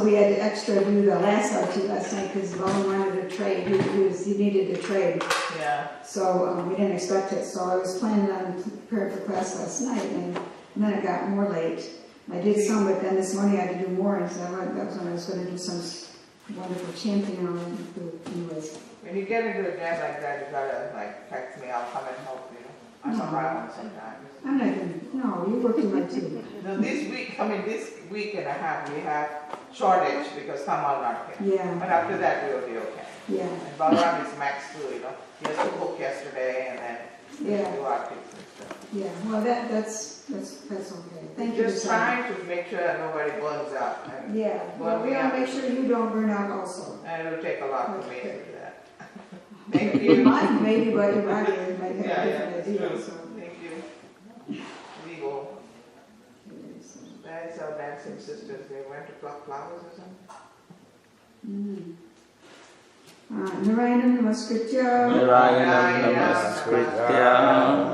We had to extra do the last RT last night because Bowen wanted to trade. He needed to trade. Yeah. So we didn't expect it. So I was planning on preparing for class last night, and then it got more late. I did some, but then this morning I had to do more, and so that was when I was going to do some wonderful chanting on it. Anyways. When you get into a jam like that, you gotta text me. I'll come and help you. I'm around sometimes. I'm not going to. No, you work too much too. No, this week and a half, we have shortage because some are not here. Yeah. But after that, we'll be okay. Yeah. And Balaram is max too, He has to cook yesterday and then do our things and stuff. Yeah. Well, that's okay. Thank you. Just trying to make sure that nobody burns out. Yeah. Well, we want to make sure you don't burn out also. And it will take a lot for me to do that. Thank you. Mine maybe, but your body might have a different idea. So. Thank you. Legal. That's our dancing sisters. They went to pluck flowers or something. Narayanam Namaskritya. Narayanam Namaskritya.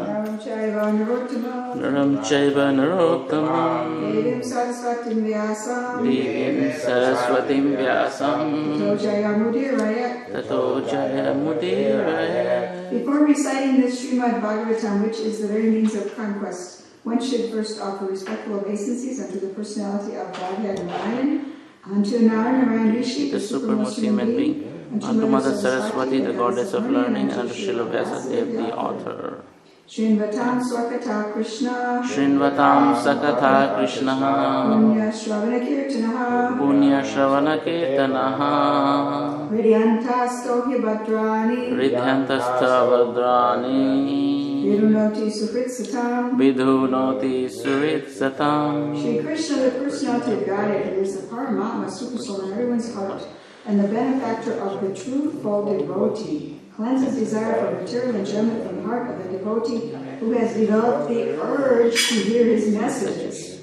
Naram Chaiva Narottamam. Naram Chaiva Narottamam. Devim Saraswatim Vyasam. Devim Saraswatim Vyasam. Tato Jaya Mudiraya. Tato Jaya Mudiraya. Before reciting the Srimad Bhagavatam, which is the very means of conquest, one should first offer respectful obeisances unto the personality of Godhead Narayan, unto Narayan Rishi, the supremest human being, unto Mother Saraswati, the goddess of learning, and unto Srila Vyasadeva, the author. Shrinvatam Swakata Krishna, Shrinvatam Sakatha Krishna, Punya Shravana Kirtanaha, Punya Shravana Kirtanaha, Hridyantasto Hibhadrani, Ridhyantastha Vadrani, Vidunoti Suhritsatam, Vidhunoti Suritsatam. Shri Krishna, the personality of Godhead, who is the Paramatma, super soul in everyone's heart, and the benefactor of the true full devotee, cleanses desire for material enjoyment from the heart of the devotee who has developed the urge to hear his messages,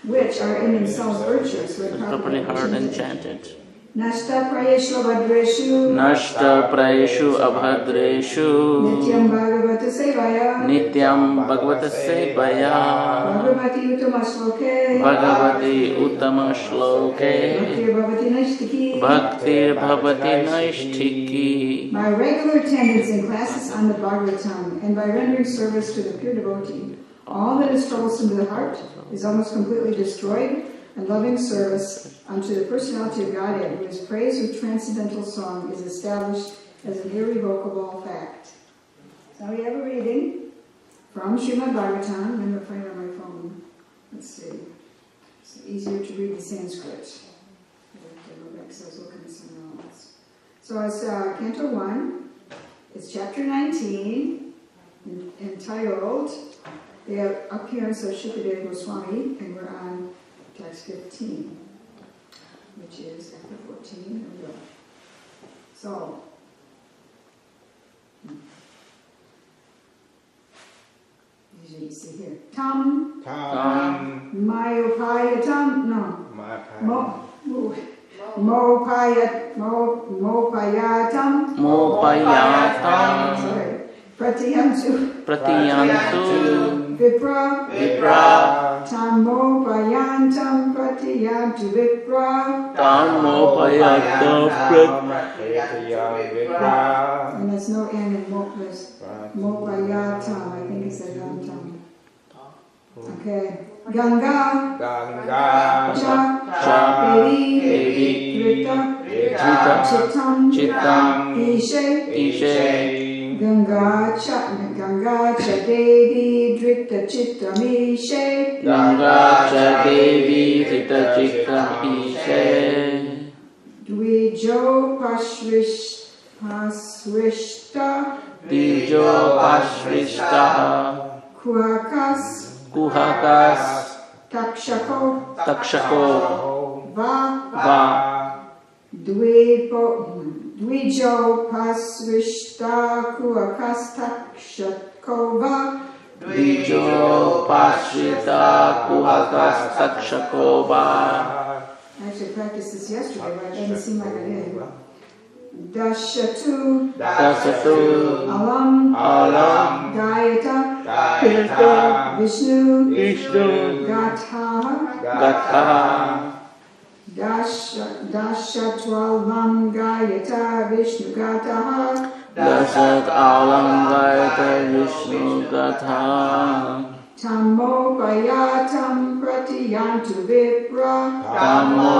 which are in themselves virtuous when Properly heard and chanted. Nashta Prayeshu Abhadreshu, Nashta Prayeshu Abhadreshu, Nityam Bhagavata Sevaya, Nityam Bhagavata Sevaya, Bhagavati Uttama Shloke, Bhagavati Uttama Shloke, Bhaktir Bhavati Naishtiki. Bhaktir Bhavati Naishtiki. By regular attendance in classes on the Bhagavatam and by rendering service to the pure devotee, all that is troublesome to the heart is almost completely destroyed, and loving service unto the personality of Godhead, who is praised with transcendental song, is established as an irrevocable fact. So we have a reading from Srimad Bhagavatam. I'm going to find it on my phone. Let's see. It's easier to read the Sanskrit. I have to go back because I was looking at something else. So it's Canto 1. It's Chapter 19, entitled The Appearance of Shukadeva Goswami, and we're on text 15, which is after 14. There we go. So, usually you see here. Tam. Mayopayatam. No. Mopayatam. Sorry. Pratiyantu. Vipra. Tamopayantam pratiyantu vipra. And there's no N in there's mopayatam, I think it's a yantam. Okay. Ganga. Cha. Devi. Drita. Chittam. Ishe. Ganga cha Devi Drita Chittam Ishe. Ganga cha Devi Drita Chittam Ishe. Dvijo Pashrishta. Dijo Pashrishta. Kuhakas. Takshako. Va. Dvijo Pasrishta Kuhakastakshakova. Dijo Pasrita Kuhakastakshakova. I actually practiced this yesterday, but it doesn't seem like I did. Dashatu. Alam. Gayata. Vishnu. Gatha. Dashatvalam Gayata Vishnu Gataha. Tamopayatam pratiyantu vipra. Ganga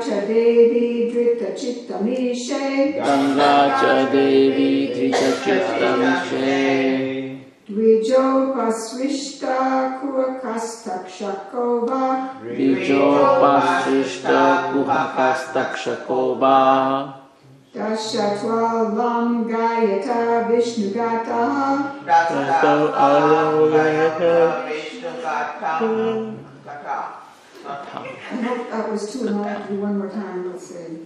cha Devi Drita Chittamishe. Dvijo Pasrishta Kuhakastakshakova. Dashatvalam Gayata Vishnu Gataha. I hope that was too long. I'll do one more time. Let's see.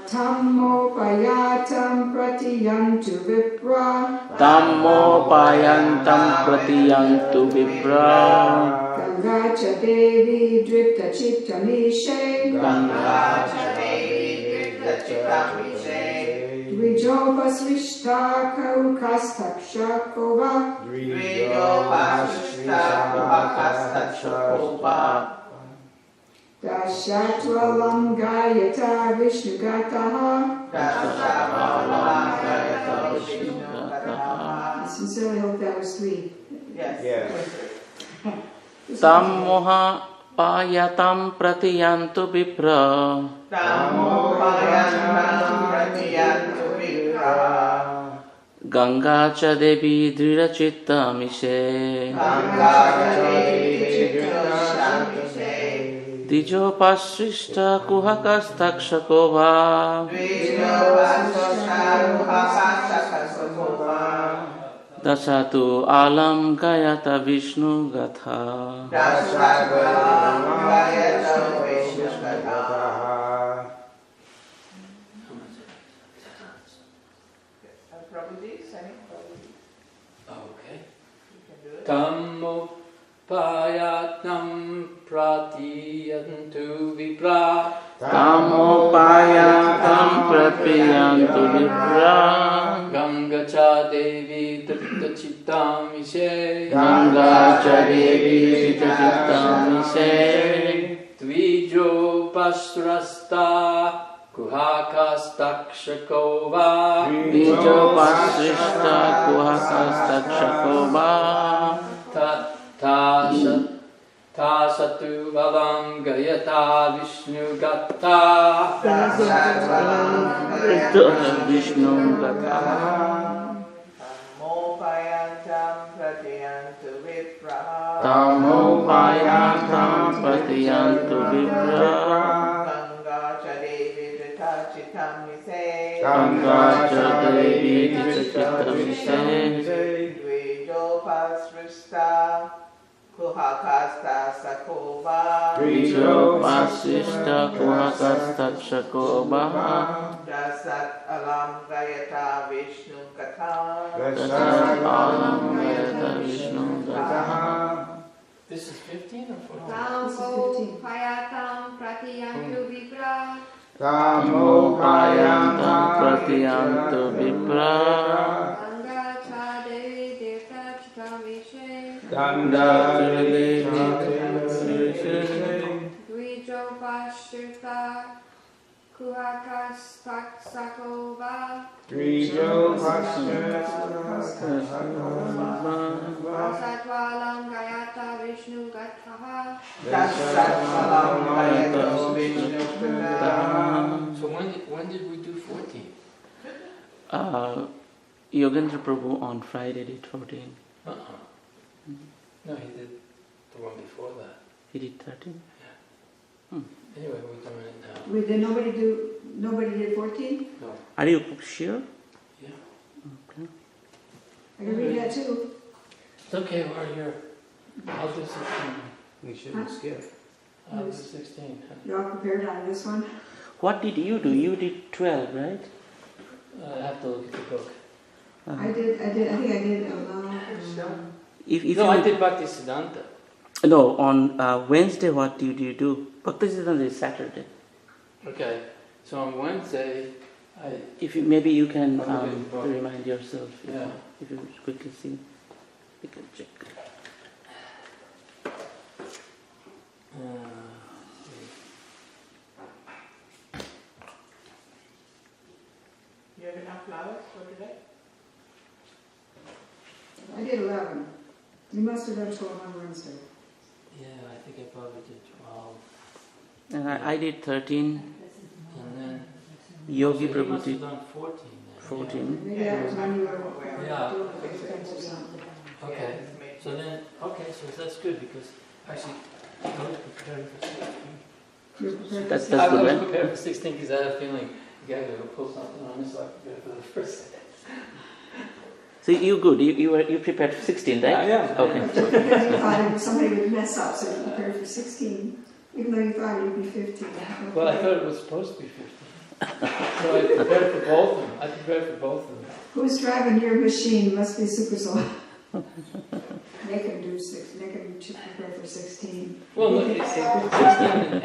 Tamopayatam pratiyantu vipra. Ganga cha Devi Drita Chittamishe. Dvijo Pasrishta Kuhakastakshakova. Dashatvalam Gayata Vishnu Gataha. sincerely hope that was 3. Yes. Yes. Tam moha payatam pratiyantu vipra Tamopayantam pratiyantu vipraha Ganga cha devi drira chitta mise Ganga-devi-drira-chitta-mise Dijo pasrishta kuhakastakshako va Dvijo-pasrishta-kuhakastakshako-va Dasatu alam gayata vishnu gatha Dasatu alam gayata vishnu gatha. Prabhuji, Sunny, Prabhuji. Okay. You can do it. Tamopayatam pratiyantu vipra Tamopayantam pratiyantu vipra Ganga cha devi drita chittam ise Ganga cha devi drita chittam ise Dvijo pasrasta kuhakastakshako va Dijo pasrishta kuhakastakshako va Tasatu valam gayata vishnu gata Vishnu gatha Tamopayantam pratiyantu vipraha Tamopayantam pratiyantu vipra Ganga-cha-devi-drita-chittam-mise Ganga cha devi drita chittam ise Dvijo-pasrishta kuhakastakshako-va Dijo pasrishta kuhakastakshako va Dasat alam gayata vishnu katha Dasat alam gayata vishnu gatha This is 15 or 14? Tamopayatam pratiyantu vipra Tamopayantam pratiyantu vipra Ganga cha devi dirta chitamise Ganga cha devi Dvijo pasrishta kuhakastakshako va Dasatvalam gayata vishnu gatha Dasat alam gayata vishnu katha. So when did we do 14? Yogendra Prabhu on Friday did 14. No, he did the one before that. He did 13. Anyway, we're doing it now. Wait, did nobody did 14? No. Are you sure? Yeah. Okay. I can read that too. It's okay, we're here. I'll do 16. We shouldn't skip. I'll do 16. You all prepared on this one? What did you do? You did 12, right? I have to look at the book. I think I did No, I did Bhakti Siddhanta. No, on Wednesday, what did you do? Bhakti Siddhanta is Saturday. Okay, so on Wednesday, If you, maybe you can I'll read the book. remind yourself. Yeah. If you quickly see, you can check. You have enough flowers for today? I did 11. You must have done 12 on Wednesday. Yeah, I think I probably did 12. And I did 13. And then Yogi so he Prabhu must have did done 14 then. 14. Maybe that was when you were Yeah. doing the expense or something. Okay, so then, so that's good because actually I was preparing for 16. You're prepared That's to I good, was right? prepared for 16 because I had a feeling you guys were going to pull something on me, so I prepared for the first. So you good? You prepared for 16, right? I am. Okay. Because you thought somebody would mess up, so you prepared for 16, even though you thought it would be 15. Well, I thought it was supposed to be 15. So I prepared for both of them. Who's driving your machine? Must be Super Soul. They can do 6. They can prepare for 16. Well, look, it's 16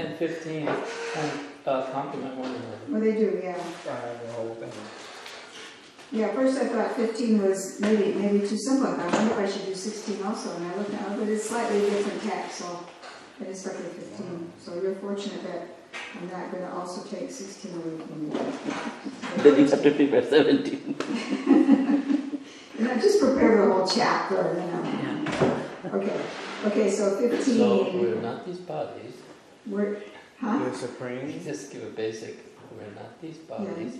and 15 complement one another. Well, they do, yeah. The whole thing. Yeah, first I thought 15 was maybe too simple. I wonder if I should do 16 also. And I looked at it, but it's slightly different tax, so I just stuck with 15. So you're fortunate that I'm not going to also take 16 away from you. Then you have to prepare 17. Isn't that just prepare the whole chapter, you know. Okay, so 15. So we're not these bodies. We're, huh? The Supreme. Just give a basic, we're not these bodies.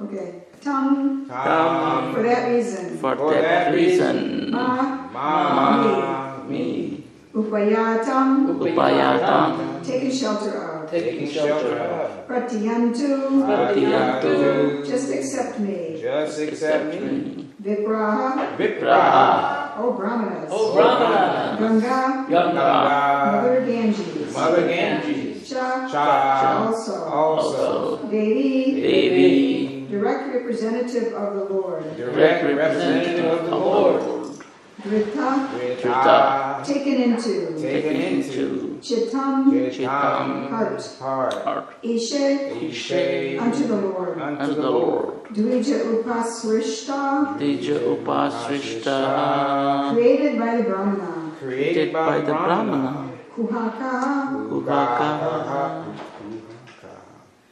Okay. Tum. Tum. For that reason. For that reason. Ma. Me. Upayatam. Upayatam. Taking shelter of. Taking shelter of. Pratyantu. Pratyantu. Just accept me. Just accept me. Vipraha. Vipraha. O Brahmanas. Oh, Brahmana. Ganga. Ganga. Mother Ganges. Mother Ganges. Cha. Cha. Also. Devi. Devi. Direct representative of the Lord. Direct representative of the Lord. Drita. Drita. Taken into. Taken into. Chittam. Chittam. Heart. Ishe. Ishe. Unto the Lord. Unto the Lord. Dvija upasrishta. Dija upasrishta. Created by the Brahmana. Created by the Brahmana. Kuhaka. Uhaka.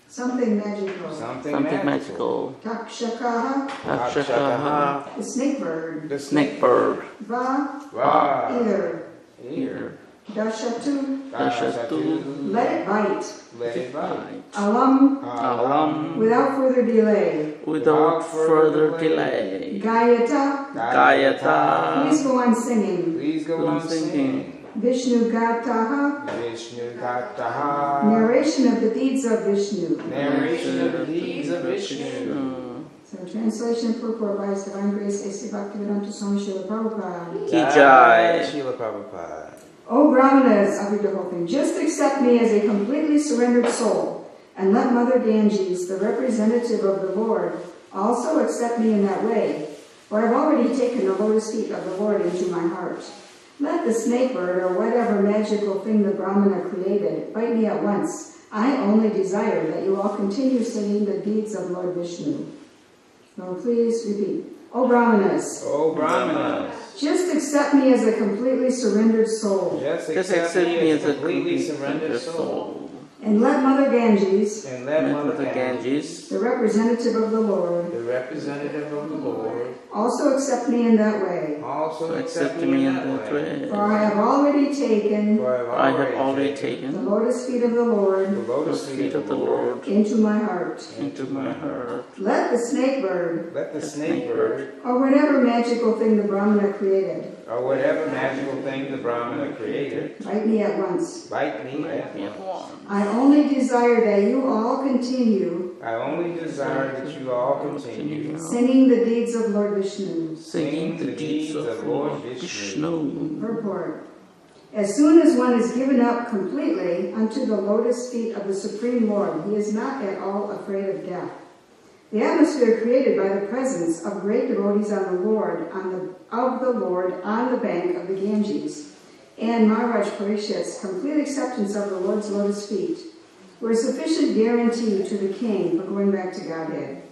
Something magical. Something magical. Takshaka. Akshakaha. The snake bird. The Snake bird. Va. Va. Either. Ear. Dashatu. Dashatu. Let it bite. Let it bite. Alam. Alam. Without further delay. Without further delay. Gayata. Gayata. Please go on singing. Please go on singing. Vishnu Gataha. Vishnu Gataha. Narration of the deeds of Vishnu. Narration of the deeds of Vishnu. So translation and purport by His Divine Grace A.C. Bhaktivedanta Swami Srila Prabhupada. Ki Jai. Srila Prabhupada. O Brahmanas, I'll read the whole thing. Just accept me as a completely surrendered soul, and let Mother Ganges, the representative of the Lord, also accept me in that way, for I've already taken the lotus feet of the Lord into my heart. Let the snake bird, or whatever magical thing the Brahmana created, bite me at once. I only desire that you all continue singing the deeds of Lord Vishnu. So please repeat. O Brahmanas. O Brahmanas. Just accept me as a completely surrendered soul. Just accept me as a completely surrendered soul. And let Mother Ganges, And let Mother Ganges, the representative of the Lord, the representative of the Lord, also accept me in that way. also Accept me in that way. For I have already taken For I have already the taken lotus feet of the the Lord lotus feet of the Lord into my heart. into my heart. Let the snake bird, Let the snake bird, or whatever magical thing the Brahmana created, or whatever magical thing the Brahmana created, bite me at once. bite me at At once. once. I only desire that you all continue I only desire that you all continue singing the deeds of Lord Vishnu. Singing the deeds of Lord Vishnu. Purport. As soon as one is given up completely unto the lotus feet of the Supreme Lord, he is not at all afraid of death. The atmosphere created by the presence of great devotees of the Lord on the bank of the Ganges, and Maharaj Parishit's complete acceptance of the Lord's lotus feet, were a sufficient guarantee to the king for going back to Godhead.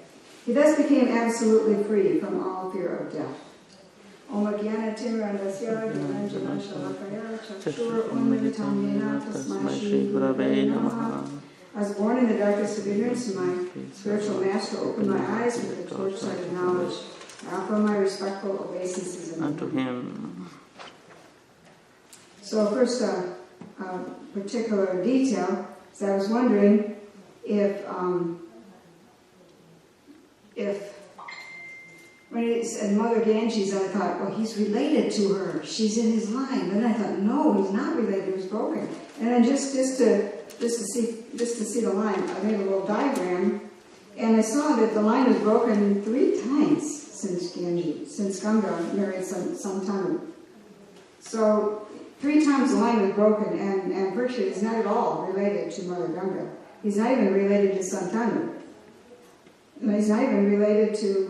He thus became absolutely free from all fear of death. Om Jnana Timirandasya Jnana Shalakaya Chakshur Unmilitam Yena Tasmai Shri Gurave Namaha. I was born in the darkness of ignorance, and my spiritual master opened my eyes with the torchlight of knowledge. I offer my respectful obeisances Unto him. So first, a particular detail is I was wondering if when it said Mother Ganges, I thought, well, he's related to her. She's in his line. But then I thought, no, he's not related. It was broken. And then just to see the line, I made a little diagram, and I saw that the line was broken 3 times since Ganga married Santanu. So 3 times the line was broken, and virtually he's not at all related to Mother Ganga. He's not even related to Santanu. He's not even related to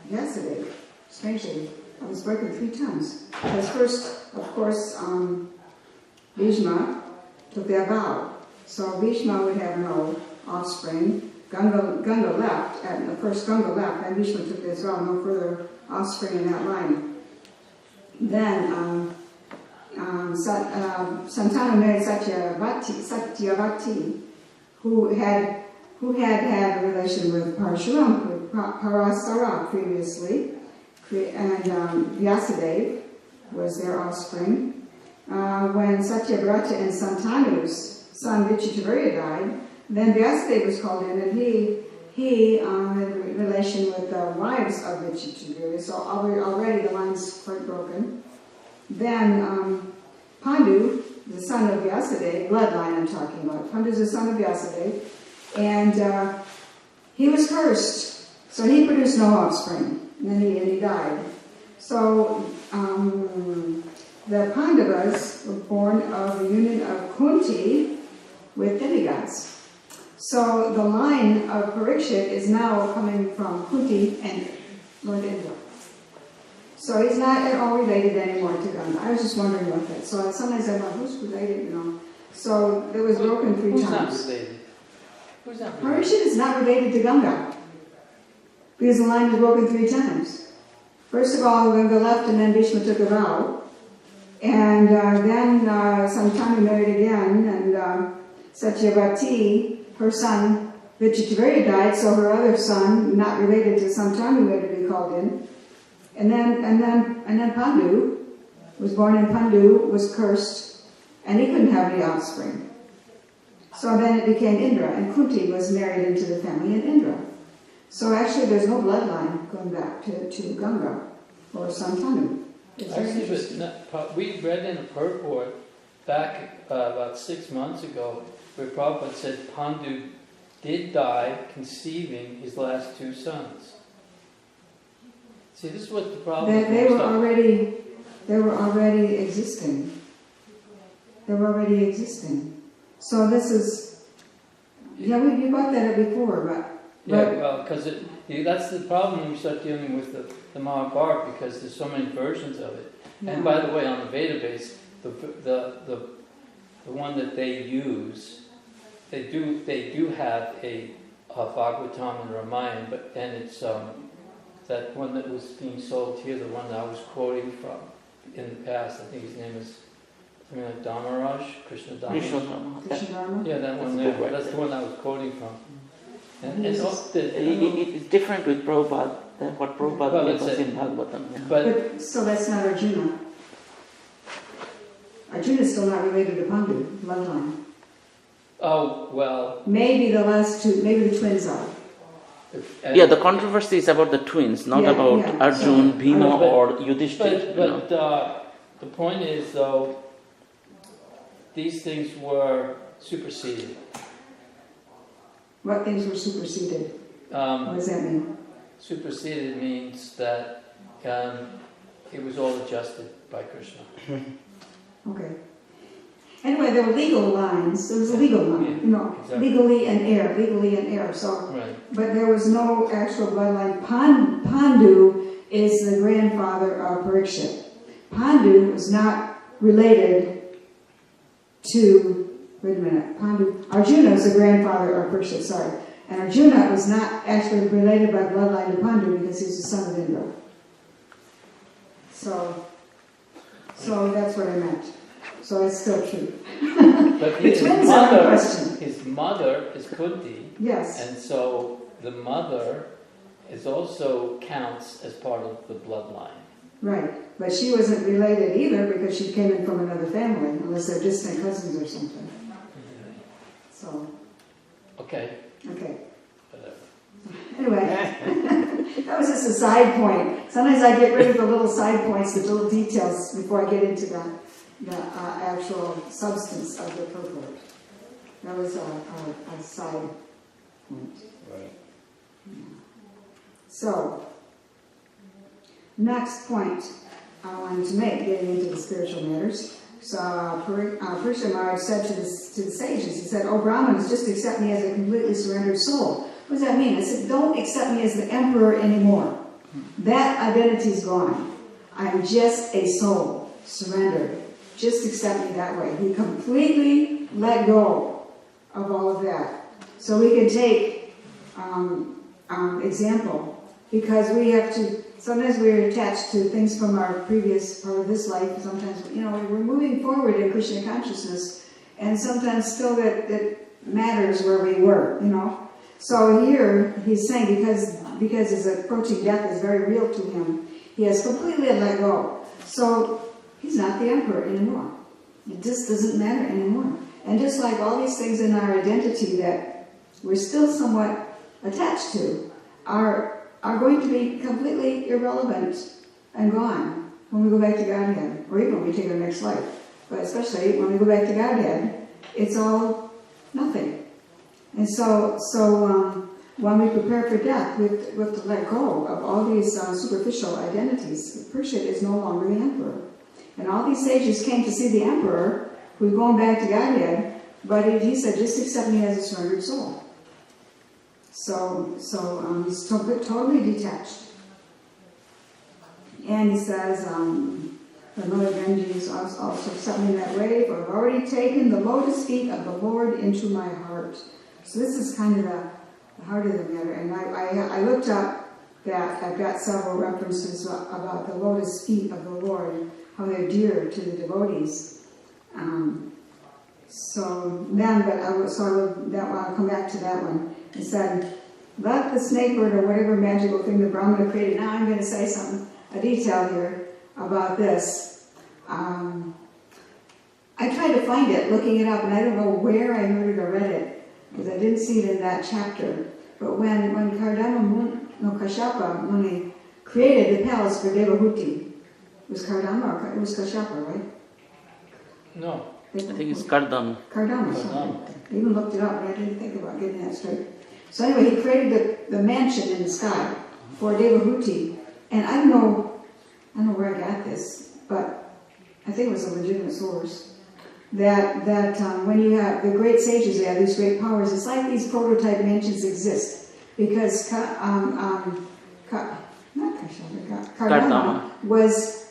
Vasudeva. Strangely, I was broken 3 times. Because first, of course, Bhishma took their vow. So Bhishma would have no offspring. Ganga left, and first Ganga left, and Bhishma took this vow, no further offspring in that line. Then Santanu married Satyavati, who had a relation with Parshuram, Parasara previously, and Vyasadeva was their offspring. When Satyavrata and Santanu's son Vichitravirya died, then Vyasadeva was called in, and he had a relation with the wives of Vichitravirya, so already the line's quite broken. Then Pandu, the son of Vyasadeva, bloodline I'm talking about. Pandu's the son of Vyasadeva, and he was cursed, so he produced no offspring, and then he died. So the Pandavas were born of the union of Kunti with demigods. So the line of Parikshit is now coming from Kunti and Lord Indra. So he's not at all related anymore to Ganga. I was just wondering about that. So sometimes I thought, who's related, So it was broken 3 Who's times. not related? Who's not related? Parikshit is not related to Ganga, because the line was broken 3 times. First of all, Ganga left, and then Bhishma took a vow. And then Santanu married again, and Satyavati, her son, Vichitravirya died, so her other son, not related to Santanu, had to be called in. And then Pandu was born, and Pandu was cursed, and he couldn't have any offspring. So then it became Indra, and Kunti was married into the family in Indra. So actually there's no bloodline going back to Ganga or Santanu. Actually, but we read in a purport back about 6 months ago where Prabhupada said Pandu did die conceiving his last 2 sons. See, this is what the problem is. They were already existing. They were already existing. So this is, we brought that up before, but yeah, well, because that's the problem when you start dealing with the Mahabharata, because there's so many versions of it. Yeah. And by the way, on the Veda base, the one that they use, they do have a Bhagavatam and Ramayana, and it's that one that was being sold here, the one that I was quoting from in the past. I think his name is something like Damaraj, Krishna Damaraj. Krishnadharma? Yeah, that one there. That's the one I was quoting from. And It's different with Prabhupada than what Prabhupada gave us in Bhagavatam. Yeah. But So that's not Arjuna. Arjuna's still not related to Pandu, bloodline. oh well. Maybe the last 2, maybe the twins are. Yeah, the controversy is about the twins, not about Arjun, Bhima, or Yudhishthira. But the point is, though, these things were superseded. What things were superseded? What does that mean? Superseded means that it was all adjusted by Krishna. Okay. Anyway, there were legal lines. There was a legal line, exactly. legally and heir. So, Right. but there was no actual bloodline. Pandu is the grandfather of Parikshit. Pandu was not related to. Wait a minute. Arjuna is the grandfather of Parikshit. Sorry, and Arjuna was not actually related by bloodline to Pandu because he was the son of Indra. So that's what I meant. So it's still true. But The twins are in question. his mother is Kunti, Yes. and so the mother is also counts as part of the bloodline. Right. But she wasn't related either because she came in from another family, unless they're distant cousins or something. So, Okay. Whatever. Anyway, that was just a side point. Sometimes I get rid of the little side points, the little details, before I get into the actual substance of the purport. That was a side point. Right. So, next point I wanted to make, getting into the spiritual matters. So, Parikshit Maharaj said to the sages, he said, "Oh Brahmins, just accept me as a completely surrendered soul." What does that mean? I said, don't accept me as the emperor anymore. That identity is gone. I'm just a soul, surrendered. Just accept me that way. He completely let go of all of that. So we can take example, because we have to, sometimes we're attached to things from our previous part of this life. Sometimes, we're moving forward in Krishna consciousness, and sometimes still that matters where we were, So here he's saying, because because his approaching death is very real to him, he has completely let go. So he's not the emperor anymore. It just doesn't matter anymore. And just like all these things in our identity that we're still somewhat attached to are going to be completely irrelevant and gone when we go back to Godhead, or even when we take our next life. But especially when we go back to Godhead, it's all nothing. And so when we prepare for death, we have to let go of all these superficial identities. Prushet is no longer the emperor. And all these sages came to see the emperor, who's going back to Godhead, but he said, just accept me as a surrendered soul. So he's totally detached. And he says, the Lord Ganges also accept me in that way, for I've already taken the lotus feet of the Lord into my heart. So this is kind of the heart of the matter. And I looked up that I've got several references about the lotus feet of the Lord, how they're dear to the devotees. I'll come back to that one. It said, let the snake bird or whatever magical thing the Brahmana created. Now I'm going to say a detail here about this. I tried to find it, looking it up, and I don't know where I heard it or read it, because I didn't see it in that chapter. But when Kashyapa Muni created the palace for Devahuti, it was Kardama or it was Kashyapa, right? No. I think it's Kardama. Kardama. I even looked it up, but I didn't think about getting that straight. So anyway, he created the mansion in the sky for Devahuti, and I don't know where I got this, but I think it was a legitimate source. That when you have the great sages, they have these great powers. It's like these prototype mansions exist because Kardama was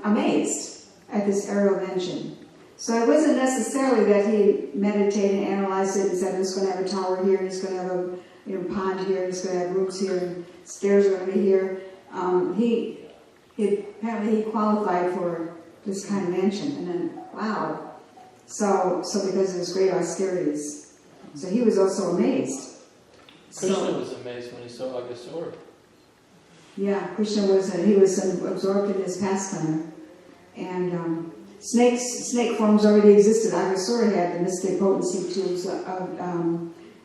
amazed at this aerial mansion. So it wasn't necessarily that he meditated and analyzed it and said, he's going to have a tower here, he's going to have a pond here, he's going to have rooms here, and stairs are going to be here. Apparently he qualified for this kind of mansion, and then wow! So because of his great austerities, so he was also amazed. Krishna was amazed when he saw Aghasura. Yeah, Krishna was absorbed in his pastime, and snake forms already existed. Aghasura had the mystic potency to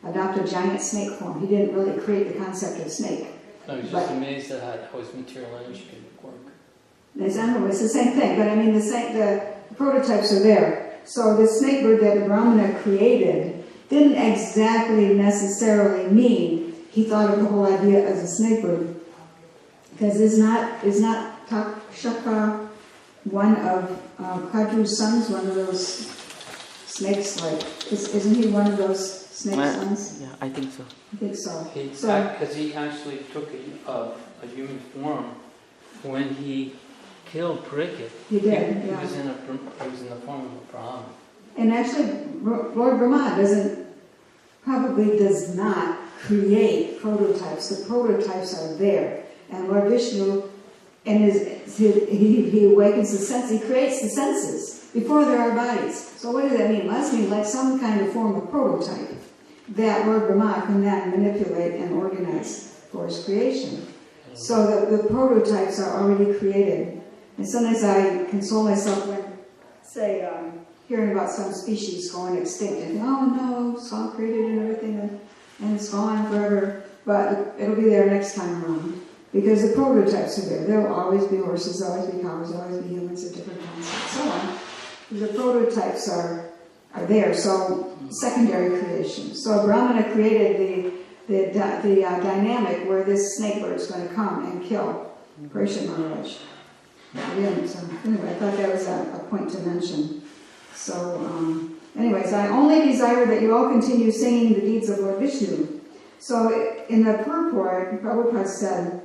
adopt a giant snake form. He didn't really create the concept of snake. No, he was just amazed at how his material energy could work. It's the same thing, but I mean the prototypes are there. So the snake bird that the Brahmana created didn't exactly necessarily mean he thought of the whole idea as a snake bird, because is not Takshaka one of Kadru's sons, one of those snakes? Isn't he one of those snake sons? Yeah, I think so. I think so. Because he actually took a human form when he killed Pariksit. He did. He Yeah. was in the form of a Brahman. And actually, Lord Brahma probably does not create prototypes. The prototypes are there. And Lord Vishnu, he awakens the sense, he creates the senses before there are bodies. So what does that mean? It must mean like some kind of form of prototype that Lord Brahma can then manipulate and organize for his creation. So the prototypes are already created. And sometimes I console myself when, say, hearing about some species going extinct, and oh no, it's all created and everything, and it's gone forever. But it'll be there next time around, because the prototypes are there. There will always be horses, there will always be cows, there will always be humans of different kinds, and so on. The prototypes are there. So secondary creation. So Brahmana created the dynamic where this snake bird is going to come and kill Pariksit Maharaj. Anyway, I thought that was a point to mention. So, anyways, I only desire that you all continue singing the deeds of Lord Vishnu. So, in the purport, Prabhupada said,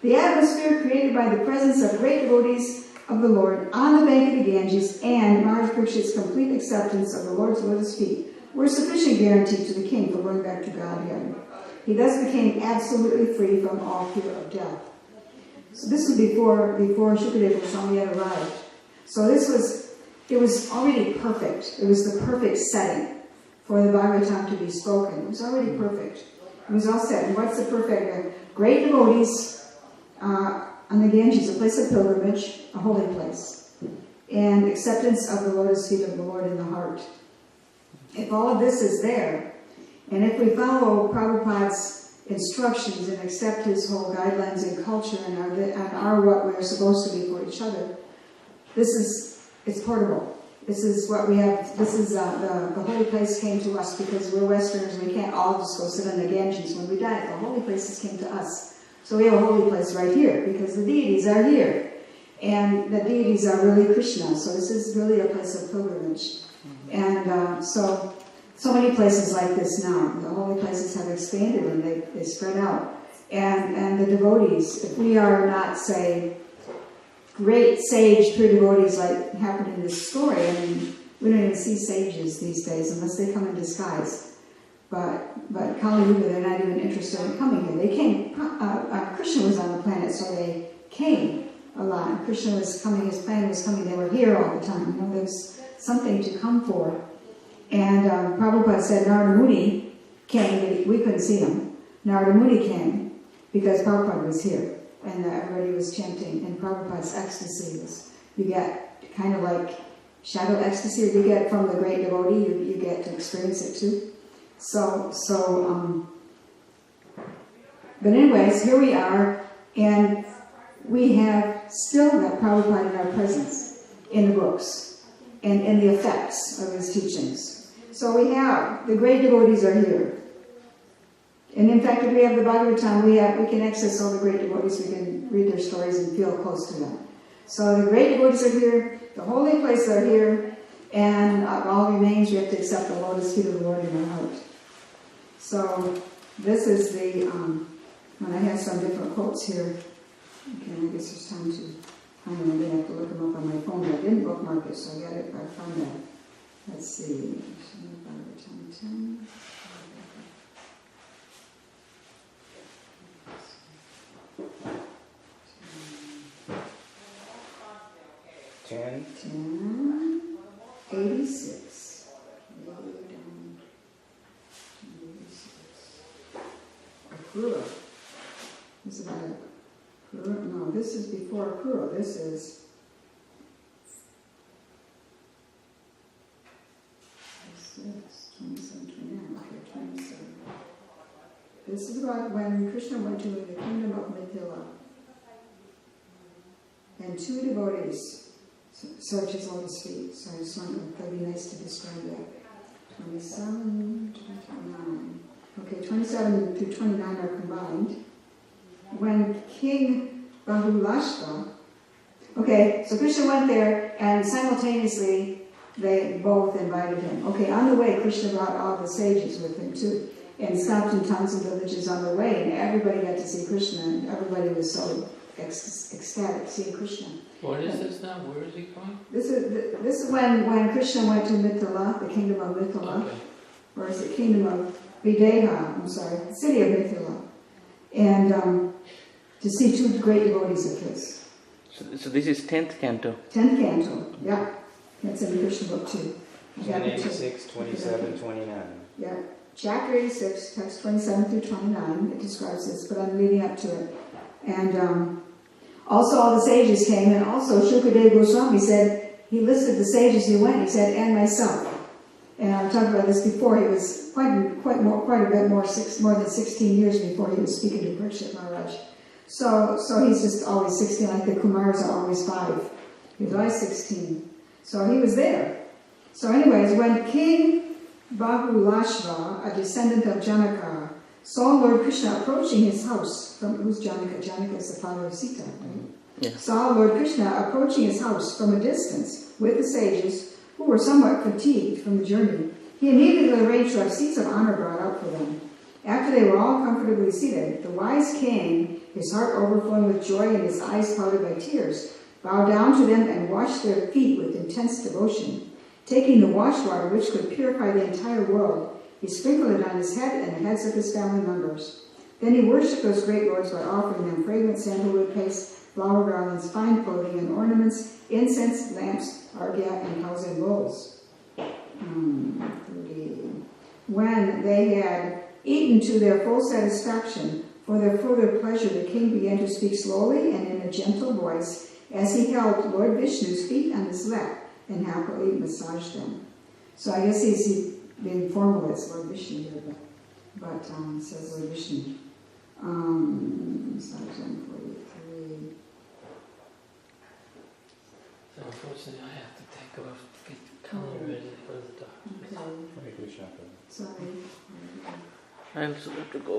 the atmosphere created by the presence of great devotees of the Lord on the bank of the Ganges and Maharaj Parikshit's complete acceptance of the Lord's lotus feet were sufficient guarantee to the king for going back to Godhead. He thus became absolutely free from all fear of death. So this was before Shukadeva Goswami had arrived. So it was already perfect. It was the perfect setting for the Bhagavatam to be spoken. It was already perfect. It was all set. And what's the perfect? Great devotees on the Ganges, a place of pilgrimage, a holy place, and acceptance of the lotus feet of the Lord in the heart. If all of this is there, and if we follow Prabhupada's instructions and accept his whole guidelines and culture and are what we're supposed to be for each other, it's portable. This is what we have. This is the holy place came to us because we're Westerners and we can't all just go sit on the Ganges when we die. The holy places came to us. So we have a holy place right here because the deities are here. And the deities are really Krishna. So this is really a place of pilgrimage. And so many places like this now. The holy places have expanded and they spread out. And the devotees, if we are not, say, great sage, pure devotees like happened in this story. I mean, we don't even see sages these days unless they come in disguise. But Kali Yuga, they're not even interested in coming here. They came, Krishna was on the planet, so they came a lot. Krishna was coming, his plan was coming, they were here all the time. You know, there's something to come for. And Prabhupada said Narada Muni came, we couldn't see him. Narada Muni came because Prabhupada was here. And everybody was chanting, and Prabhupada's ecstasy was, you get kind of like shadow ecstasy, or you get from the great devotee, you get to experience it too. But anyways, here we are, and we have still got Prabhupada in our presence, in the books, and in the effects of his teachings. So we have, the great devotees are here. And in fact, if we have the Bhagavatam, we can access all the great devotees, we can read their stories and feel close to them. So the great devotees are here, the holy places are here, and all remains, we have to accept the lotus feet of the Lord in our heart. So this is the, when I have some different quotes here, okay, I guess there's time to find them. I'm going to have to look them up on my phone, but I didn't bookmark it, so I found that. Let's see, Bhagavatam 10. 86. Akrura. This is about Akrura. No, this is before Akrura. This is 27, 29. Okay, 27. This is about when Krishna went to the kingdom of Mithila. And two devotees search his lotus feet. So I just want to be nice to describe that. 27, 29. Okay, 27 through 29 are combined. When King Bahulashva, okay, so Krishna went there and simultaneously they both invited him. Okay, on the way, Krishna brought all the sages with him too, and stopped in tons of villages on the way, and everybody got to see Krishna, and everybody was so ecstatic seeing Krishna. What is this now? Where is he going? This is when Krishna went to Mithila, the kingdom of Mithila, Okay. or is it kingdom of Videha? I'm sorry, the city of Mithila, and to see two great devotees of his. So this is 10th canto. 10th canto, yeah, that's in the Krishna book too. 86, 27, 29. Yeah, chapter 86, text 27 through 29. It describes this, but I'm leading up to it. And also all the sages came, and also Shukadeva Goswami said, he listed the sages who went, he said, and myself. And I've talked about this before, he was quite a bit more than 16 years before he was speaking to Parikshit Maharaj. So he's just always 16, like the Kumars are always 5. He was always 16. So he was there. So anyways, when King Bahulashva, a descendant of Janaka, saw Lord Krishna approaching his house who's Janaka? Janaka is the father of Sita, right? Yeah. Saw Lord Krishna approaching his house from a distance with the sages, who were somewhat fatigued from the journey. He immediately arranged to have seats of honor brought out for them. After they were all comfortably seated, the wise king, his heart overflowing with joy and his eyes clouded by tears, bowed down to them and washed their feet with intense devotion. Taking the wash water, which could purify the entire world, he sprinkled it on his head and the heads of his family members. Then he worshipped those great lords by offering them fragrant sandalwood paste, flower garlands, fine clothing and ornaments, incense, lamps, argya, and house and bowls. 30. When they had eaten to their full satisfaction, for their further pleasure, the king began to speak slowly and in a gentle voice as he held Lord Vishnu's feet on his lap and happily massaged them. So I guess he's being formal as Lord Vishnu here, but it says Lord Vishnu. Massage them 43. So unfortunately, I have to take off to get the calendar ready for the doctor. Okay. Sorry. I also have to go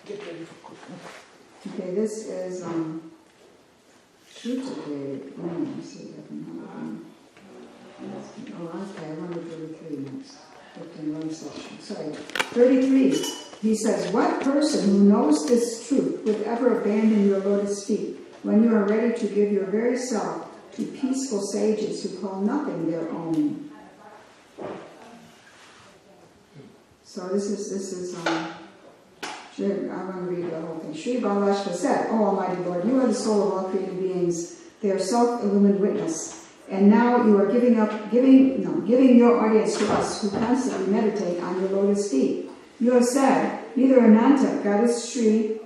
get ready for cooking. Okay, this is Shruta Day. Let's see if I can have it. Oh, okay, I wanted 33 next. 15 section. Sorry. 33. He says, what person who knows this truth would ever abandon your lotus feet when you are ready to give your very self to peaceful sages who call nothing their own? So this is I'm going to read the whole thing. Sri Balashva said, O Almighty Lord, you are the soul of all created beings. They are self-illumined witness. And now you are giving your audience to us who constantly meditate on your lotus feet. You have said, neither Ananta, goddess Shri,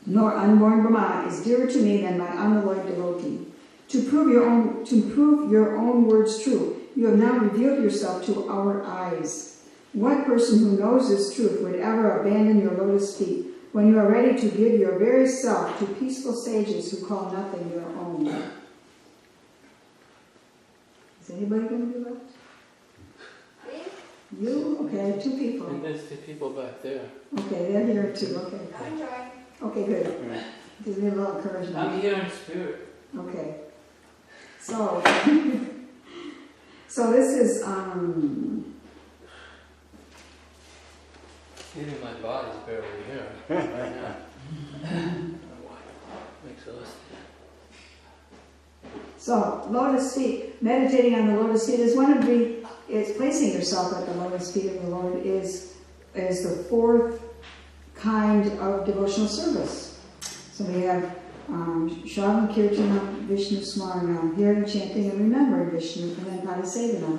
nor unborn Brahma is dearer to me than my unalloyed devotee. To prove your own words true, you have now revealed yourself to our eyes. What person who knows this truth would ever abandon your lotus feet when you are ready to give your very self to peaceful sages who call nothing your own? Is anybody going to do that? You? Okay, 2 people. And there's 2 people back there. Okay, they're here too. Okay. I'm trying. Okay, good. Gives me a little encouragement. I'm here in spirit. Okay. So, so this is Even my body's barely here. Right now. I'm exhausted. so lotus feet. Meditating on the lotus feet is placing yourself at the lotus feet of the Lord is the 4th kind of devotional service. So we have Shravan Kirtana Vishnu Smarana, hearing, chanting, and remembering Vishnu, and then Padasevana,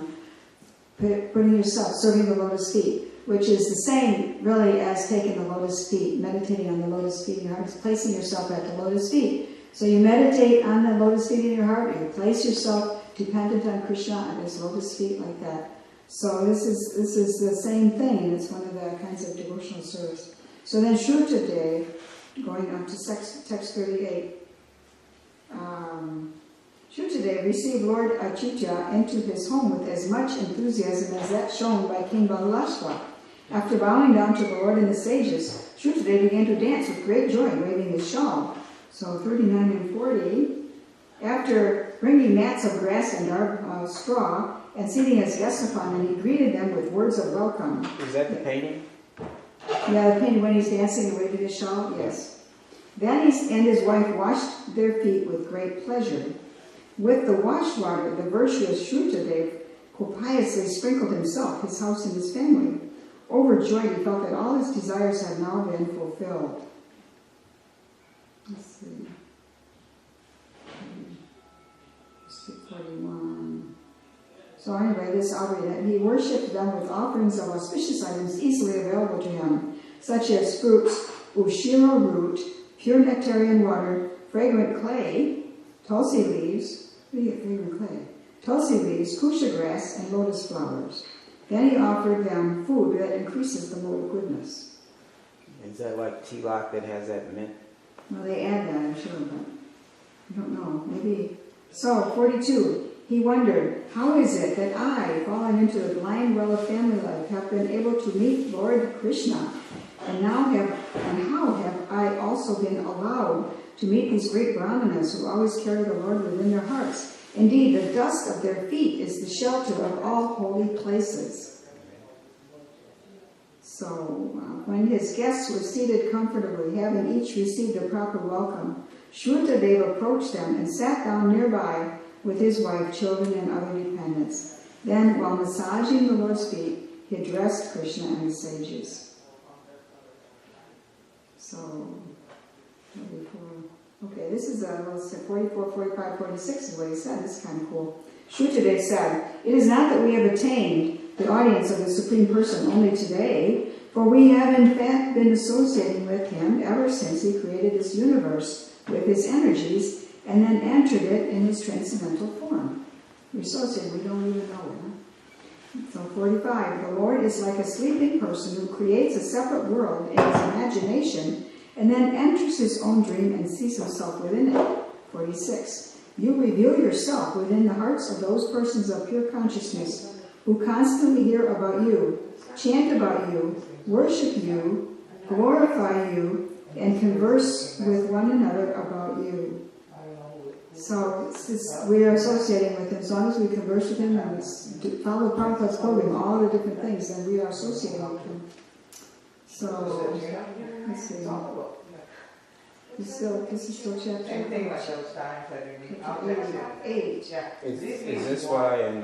putting yourself, serving the lotus feet, which is the same really as taking the lotus feet, meditating on the lotus feet in your heart, is placing yourself at the lotus feet. So you meditate on the lotus feet in your heart, you place yourself dependent on Krishna at his lotus feet like that. So this is the same thing, and it's one of the kinds of devotional service. So then Shruta Day, going up to text 38. Shruta Day received Lord Achyuta into his home with as much enthusiasm as that shown by King Balalashva. After bowing down to the Lord and the sages, Shruta Day began to dance with great joy, waving his shawl. So 39 and 40. After bringing mats of grass and dark straw and seating his guests upon them, he greeted them with words of welcome. Is that the painting? Yeah, the painting when he's dancing and waving his shawl? Yes. Then he and his wife washed their feet with great pleasure. With the wash water, the virtuous Shruta copiously sprinkled himself, his house, and his family. Overjoyed, he felt that all his desires had now been fulfilled. Let's see. 41. So anyway, I'll read it. He worshipped them with offerings of auspicious items easily available to him, such as fruits, ushiro root, pure nectarian water, fragrant clay, tulsi leaves. What do you get, fragrant clay? Tulsi leaves, kusha grass, and lotus flowers. Then he offered them food that increases the mode of goodness. Is that like tilak that has that mint? Well, they add that, I'm sure, but I don't know. Maybe. So, 42. He wondered, how is it that I, fallen into the blind well of family life, have been able to meet Lord Krishna, and how have I also been allowed to meet these great brahmanas who always carry the Lord within their hearts? Indeed, the dust of their feet is the shelter of all holy places. So, when his guests were seated comfortably, having each received a proper welcome, Shrutadeva approached them and sat down nearby with his wife, children, and other dependents. Then, while massaging the Lord's feet, he addressed Krishna and the sages. So, 44. Okay, this is 44, 45, 46 is what he said. This is kind of cool. Shrutadeva said, "It is not that we have attained the audience of the Supreme Person only today, for we have in fact been associating with him ever since he created this universe with his energies and then entered it in his transcendental form. We associate, we don't even know it. So 45, the Lord is like a sleeping person who creates a separate world in his imagination and then enters his own dream and sees himself within it. 46, you reveal yourself within the hearts of those persons of pure consciousness who constantly hear about you, chant about you, worship you, glorify you, and converse with one another about you. So we are associating with him. As long as we converse with him and follow Prabhupada's program, all the different things, then we are associating with him. So, let's see. This is still chapter 8. Yeah. Is this why in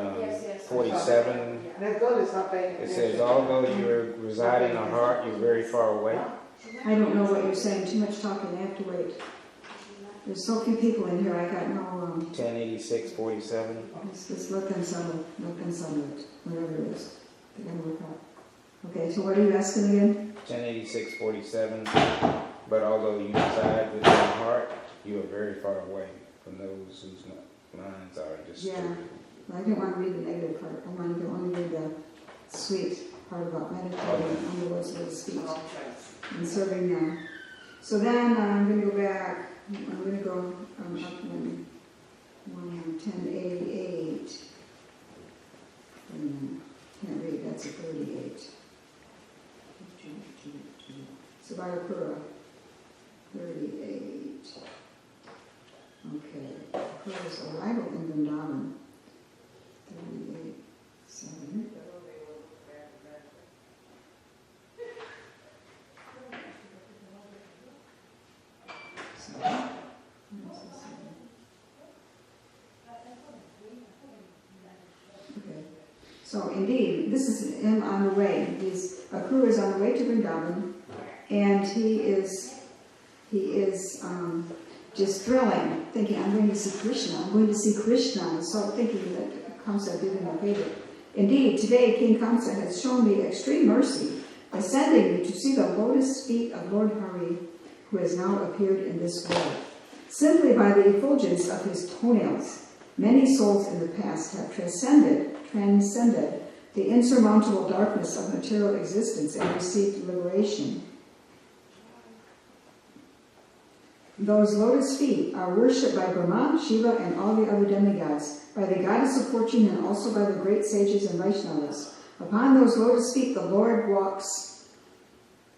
47 Let's go to something. it says, although you reside in the heart, you're very far away? I don't know what you're saying. Too much talking. I have to wait. There's so few people in here. I got no. 1086, 47. Just let them settle. Let them settle it. Whatever it is, they're gonna work out. Okay. So what are you asking again? 1086, 47. But although you reside within the heart, you are very far away from those whose minds are disturbed. Yeah. I didn't want to read the negative part. I wanted to only read the sweet part about meditating on the words of his speech and serving them. So then I'm going to go back. I'm going to go up to 1088. Can't read. That's a 38. Sabara 38. Okay. Kura's arrival in Vrindavan. 38. 7. So indeed, this is him on the way. Akrura is on the way to Vrindavan, and he is just thrilling, thinking, I'm going to see Krishna, I'm going to see Krishna. So thinking that Kamsa did him a favor. Indeed, today King Kamsa has shown me extreme mercy by sending me to see the lotus feet of Lord Hari, who has now appeared in this world. Simply by the effulgence of his toenails, many souls in the past have transcended the insurmountable darkness of material existence and received liberation. Those lotus feet are worshipped by Brahma, Shiva, and all the other demigods, by the goddess of fortune, and also by the great sages and Vaishnavas. Upon those lotus feet, the Lord walks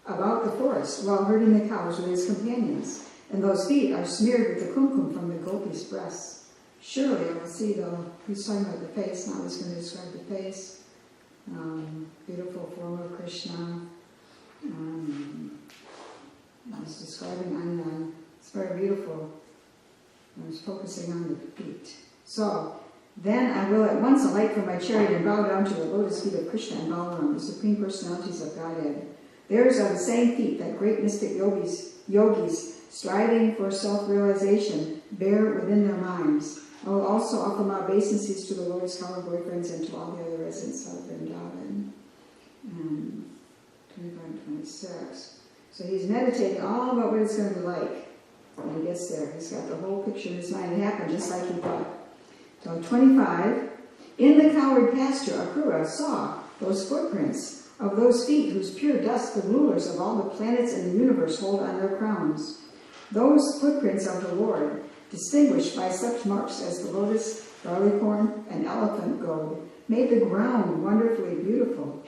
about the forest while herding the cows with his companions, and those feet are smeared with the kumkum from the gopis' breasts. Surely I will see he's talking about the face, now he's going to describe the face. Beautiful form of Krishna. He's describing Anand. It's very beautiful. I was focusing on the feet. So, then I will at once alight from my chariot and bow down to the lotus feet of Krishna and Balaram, the supreme personalities of Godhead. Theirs are the same feet that great mystic yogis striving for self-realization bear within their minds. I will also offer my obeisances to the Lord's scholar boyfriends and to all the other residents of Vrindavan. 25-26. So he's meditating all about what it's going to be like when he gets there. He's got the whole picture in his mind. It happened just like he thought. So 25. In the coward pasture, Akrura saw those footprints of those feet whose pure dust the rulers of all the planets in the universe hold on their crowns. Those footprints of the Lord, distinguished by such marks as the lotus, barleycorn, and elephant goad, made the ground wonderfully beautiful.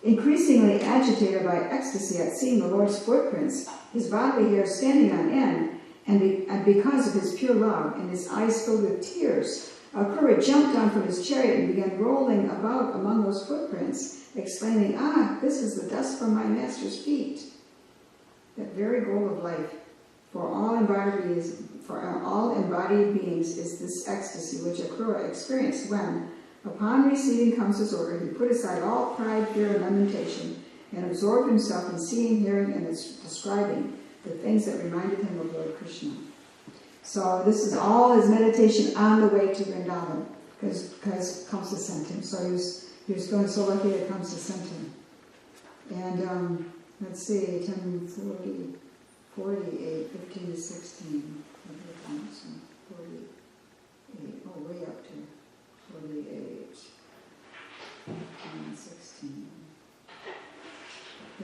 Increasingly agitated by ecstasy at seeing the Lord's footprints, his bodily hair standing on end, and because of his pure love and his eyes filled with tears, Akrura jumped down from his chariot and began rolling about among those footprints, exclaiming, "Ah, this is the dust from my master's feet." That very goal of life for all embodied beings is this ecstasy which Akrura experienced when, upon receiving Kamsa's order, he put aside all pride, fear, and lamentation, and absorbed himself in seeing, hearing, and describing the things that reminded him of Lord Krishna. So this is all his meditation on the way to Vrindavan, because Kamsa sent him. So he was feeling so lucky that Kamsa sent him. And let's see, 10, 40, 48, 15 to 16. 48, oh, way up to 48, 15, 16.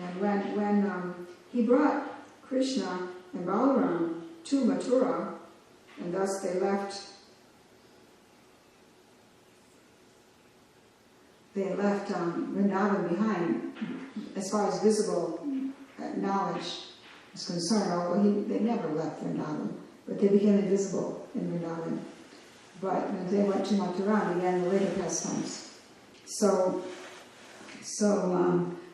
And when he brought Krishna and Balaram to Mathura, and thus they left Vrindavan behind as far as visible knowledge is concerned, although they never left Vrindavan, but they became invisible in Vrindavan. But when they went to Mathura, began the later pastimes. So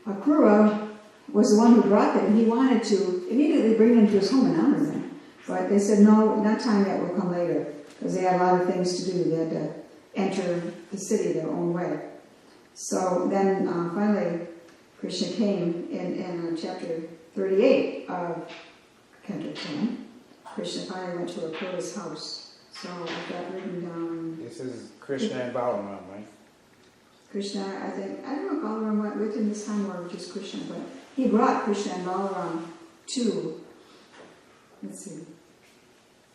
Akrura was the one who brought them. He wanted to immediately bring them to his home and honor them. But they said, no, not time yet, we'll come later. Because they had a lot of things to do. They had to enter the city their own way. So then finally, Krishna came in chapter 38 of Canto 10. Krishna finally went to Akrura's house. So I've got written down... This is Krishna and Balaram, right? Krishna, I don't know if Balaram went with him this time or just Krishna, but he brought Krishna and Balaram to, let's see,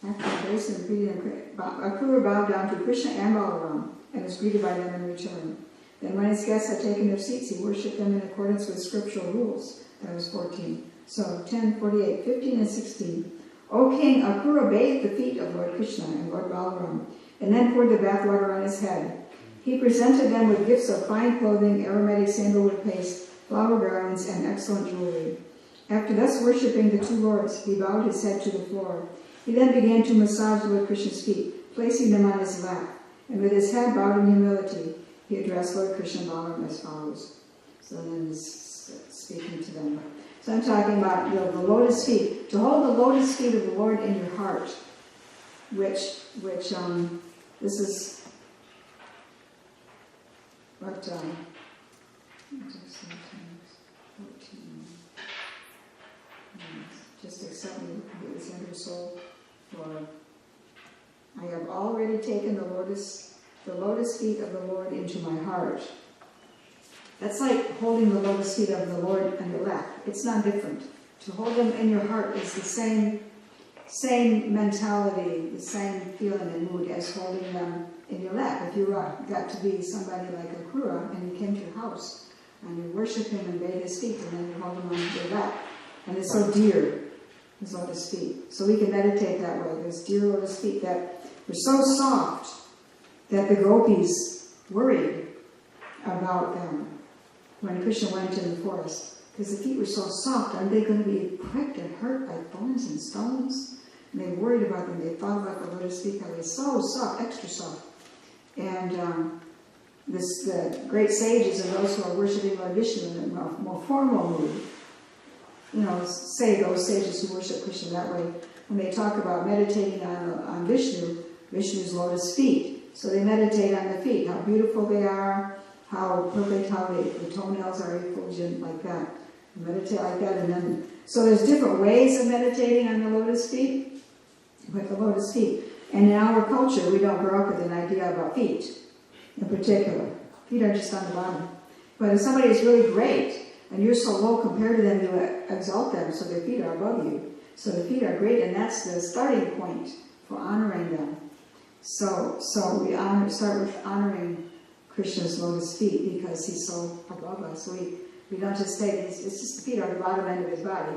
after embracing and greeting him, Akrura bowed down to Krishna and Balaram and was greeted by them in return. Then when his guests had taken their seats, he worshipped them in accordance with scriptural rules. That was 14. So 10, 48, 15, and 16. O king, Akrura bathed the feet of Lord Krishna and Lord Balaram, and then poured the bathwater on his head. He presented them with gifts of fine clothing, aromatic sandalwood paste, flower garlands, and excellent jewelry. After thus worshipping the two lords, he bowed his head to the floor. He then began to massage Lord Krishna's feet, placing them on his lap, and with his head bowed in humility, he addressed Lord Krishna and Balaram as follows. So then he's speaking to them. So I'm talking about the lotus feet. To hold the lotus feet of the Lord in your heart, which this is what 14. Just accept me with the center soul, for I have already taken the lotus feet of the Lord into my heart. That's like holding the lotus feet of the Lord on your lap. It's not different. To hold them in your heart is the same mentality, the same feeling and mood as holding them in your lap. If you got to be somebody like Akrura and you came to your house and you worship him and bathe his feet and then you hold them on your lap, and it's so dear, his lotus feet. So we can meditate that way. Those dear lotus feet that were so soft that the gopis worried about them when Krishna went in the forest, because the feet were so soft. Are they going to be pricked and hurt by thorns and stones? And they worried about them. They thought about the lotus feet, how they're so soft, extra soft. And the great sages and those who are worshiping Lord Vishnu in a more formal mood, say those sages who worship Krishna that way, when they talk about meditating on Vishnu's lotus feet. So they meditate on the feet, how beautiful they are, how perfect, how the toenails are effulgent, like that. Meditate like that, and then so there's different ways of meditating on the lotus feet, with the lotus feet. And in our culture, we don't grow up with an idea about feet, in particular. Feet are just on the bottom. But if somebody is really great, and you're so low compared to them, you exalt them, so their feet are above you. So the feet are great, and that's the starting point for honoring them. So we start with honoring Krishna's lotus feet because he's so above us. We don't just say it's just the feet are the bottom end of his body.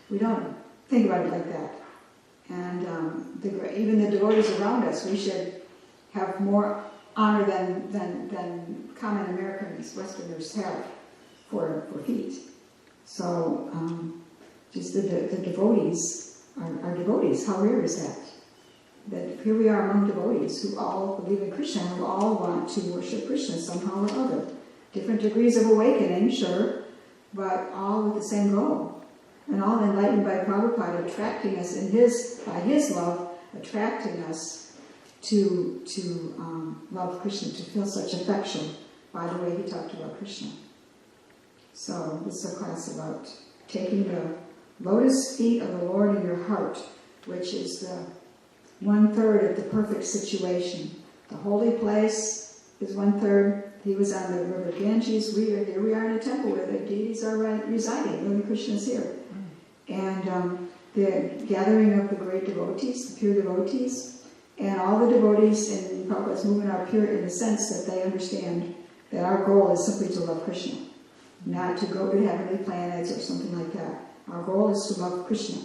We don't think about it like that. And even the devotees around us, we should have more honor than common Americans, Westerners have for feet. So just the devotees are devotees. How rare is that? That here we are among devotees who all believe in Krishna and who all want to worship Krishna somehow or other. Different degrees of awakening, sure, but all with the same goal. And all enlightened by Prabhupada, attracting us by his love, attracting us to love Krishna, to feel such affection by the way he talked about Krishna. So this is a class about taking the lotus feet of the Lord in your heart, which is the 1/3 of the perfect situation. The holy place is 1/3, He was on the river Ganges. Here we are in a temple where the deities are residing, living Krishna's here. And the gathering of the great devotees, the pure devotees, and all the devotees in Prabhupada's movement are pure in the sense that they understand that our goal is simply to love Krishna, not to go to heavenly planets or something like that. Our goal is to love Krishna.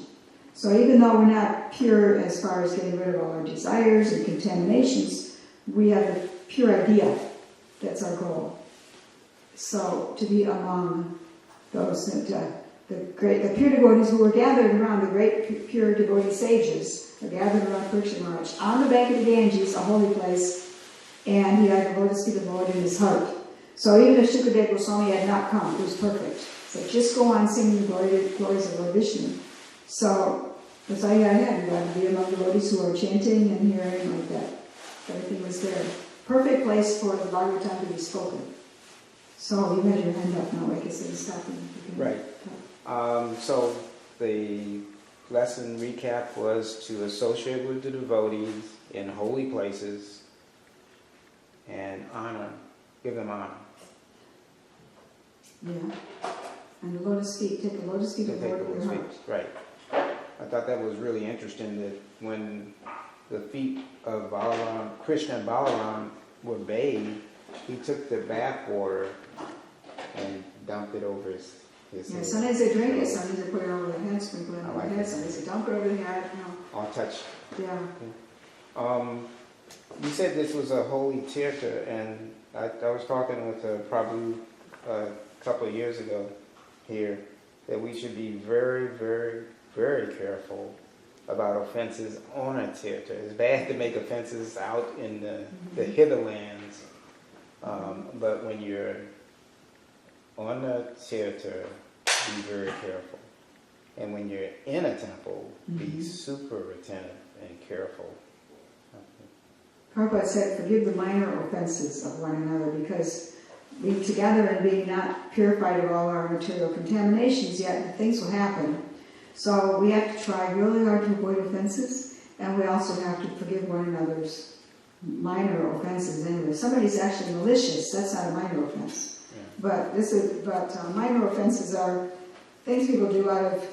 So even though we're not pure as far as getting rid of all our desires and contaminations, we have a pure idea. That's our goal. So to be among those that the pure devotees who were gathered around, the great pure devotee sages, are gathered around Krishna Maharaj on the bank of the Ganges, a holy place, and he had the lotus feet of the Lord in his heart. So even if Shukadeva Goswami had not come, it was perfect. So just go on singing the glories of Lord Vishnu. So that's all you gotta have. You gotta be among devotees who are chanting and hearing like that. Everything was there. Perfect place for the Bhagavatam to be spoken. So you had your hand up now, I guess it's stopping. Right. So the lesson recap was to associate with the devotees in holy places and give them honor. Yeah. And the lotus feet, take the lotus feet of the Lord in your heart. Right. I thought that was really interesting that when the feet of Balaram, Krishna and Balaram were bathed, he took the bath water and dumped it over his head. Sometimes they drink it, sometimes they put it over their head, sprinkle it on their head, sometimes they dump it over their head, All touched. Yeah. You said this was a holy tirtha, and I was talking with Prabhu a couple of years ago here that we should be very, very, very careful about offenses on a tirtha. It's bad to make offenses out in the hitherlands, but when you're on a tirtha, be very careful. And when you're in a temple, be super attentive and careful. Prabhupada said, forgive the minor offenses of one another, because being together and being not purified of all our material contaminations, yet things will happen. So we have to try really hard to avoid offenses, and we also have to forgive one another's minor offenses anyway. If somebody's actually malicious, that's not a minor offense. Yeah. But minor offenses are things people do out of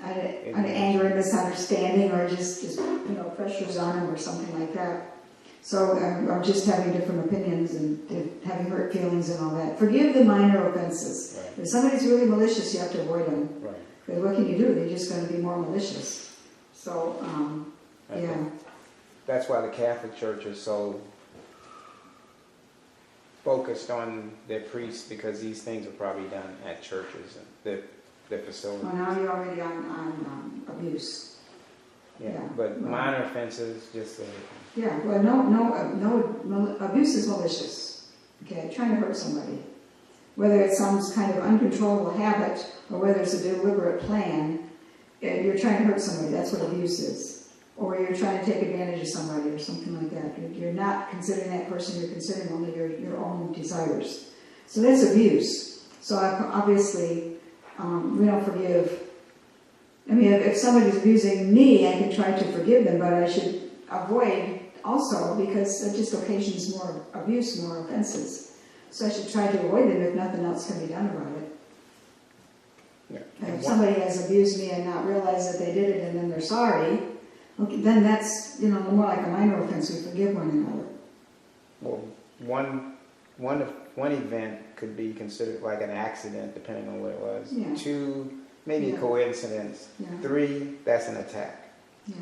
anger and misunderstanding, or just pressures on them or something like that. So or just having different opinions and having hurt feelings and all that. Forgive the minor offenses. Right. If somebody's really malicious, you have to avoid them. Right. Because what can you do? They're just going to be more malicious. So, yeah. That's why the Catholic Church is so focused on their priests, because these things are probably done at churches and their facilities. Well, now you're already on abuse. Yeah, but minor offenses, just yeah, well, no, abuse is malicious. Okay, trying to hurt somebody. Whether it's some kind of uncontrollable habit or whether it's a deliberate plan, you're trying to hurt somebody. That's what abuse is. Or you're trying to take advantage of somebody or something like that. You're not considering that person, you're considering only your own desires. So that's abuse. So obviously, we don't forgive. I mean, if somebody's abusing me, I can try to forgive them, but I should avoid also, because it just occasions more abuse, more offenses. So I should try to avoid them if nothing else can be done about it. Yeah. If somebody has abused me and not realized that they did it and then they're sorry, okay, then that's more like a minor offense. We forgive one another. Well, one event could be considered like an accident, depending on what it was. Yeah. 2, maybe coincidence. Yeah. 3, that's an attack. Yeah.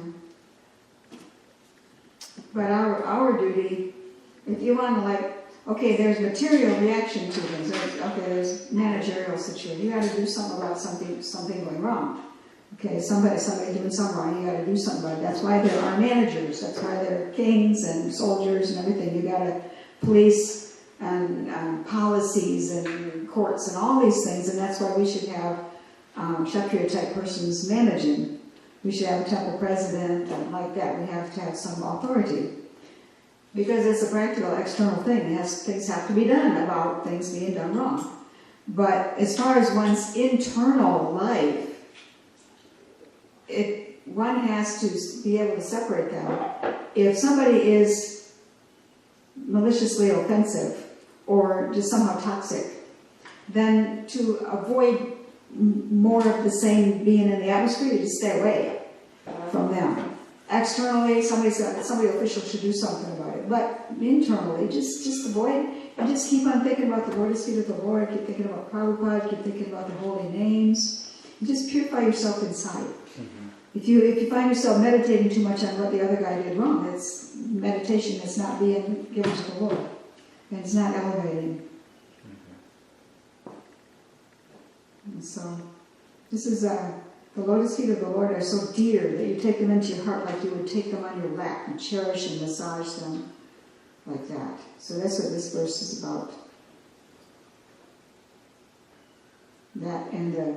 But our duty, if you want to okay, there's material reaction to things. There's managerial situation. You got to do something about something going wrong. Okay, somebody doing something wrong. You got to do something about it. That's why there are managers. That's why there are kings and soldiers and everything. You got to police and policies and courts and all these things. And that's why we should have Kshatriya type persons managing. We should have a temple president and like that. We have to have some authority. Because it's a practical external thing. Things have to be done about things being done wrong. But as far as one's internal life, one has to be able to separate them. If somebody is maliciously offensive, or just somehow toxic, then to avoid more of the same being in the atmosphere, you just stay away from them. Externally, somebody official should do something about it, but internally, just avoid and just keep on thinking about the lotus feet of the Lord, keep thinking about Prabhupada, keep thinking about the holy names, and just purify yourself inside. If you find yourself meditating too much on what the other guy did wrong, it's meditation that's not being given to the Lord, and it's not elevating. And so, this is the lotus feet of the Lord are so dear that you take them into your heart like you would take them on your lap and cherish and massage them like that. So that's what this verse is about. That and the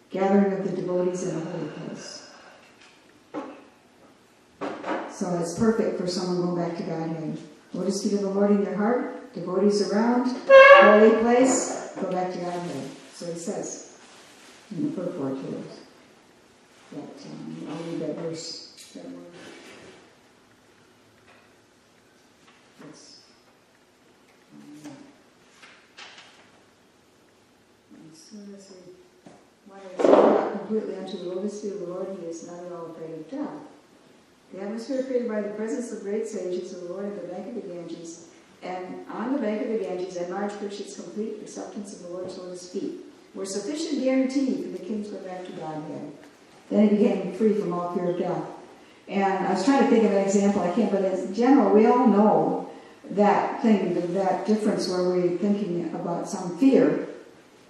gathering of the devotees in the holy place. So it's perfect for someone going back to Godhead. Lotus feet of the Lord in your heart, devotees around, holy place, go back to Godhead. So he says in the purport here. I'll read that verse. That word. Yes. And so as we want to not completely unto the lotus feet of the Lord, he is not at all afraid of death. The atmosphere created by the presence of great sages of the Lord at the bank of the Ganges, and on the bank of the Ganges, and March Krishna's complete acceptance of the Lord's lotus feet, were sufficient guarantee for the king's going back to Godhead. Then he became free from all fear of death. And I was trying to think of an example, I can't, but in general, we all know that thing, that difference where we're thinking about some fear,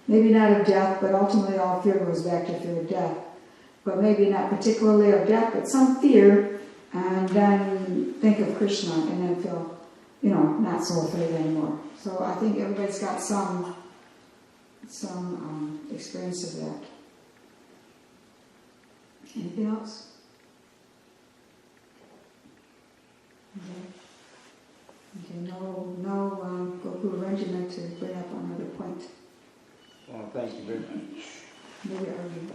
maybe not of death, but ultimately all fear goes back to fear of death. But maybe not particularly of death, but some fear, and then think of Krishna, and then feel, not so afraid anymore. So I think everybody's got some experience of that. Anything else? Okay, no Gokul Regiment to bring up another point. Well, thank you very much. Maybe argue.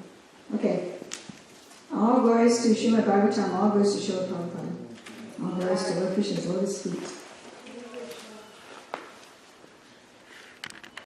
Okay. All glories to Srimad Bhagavatam, all glories to Srila Prabhupada. All glories to Lord Krishna's lotus feet.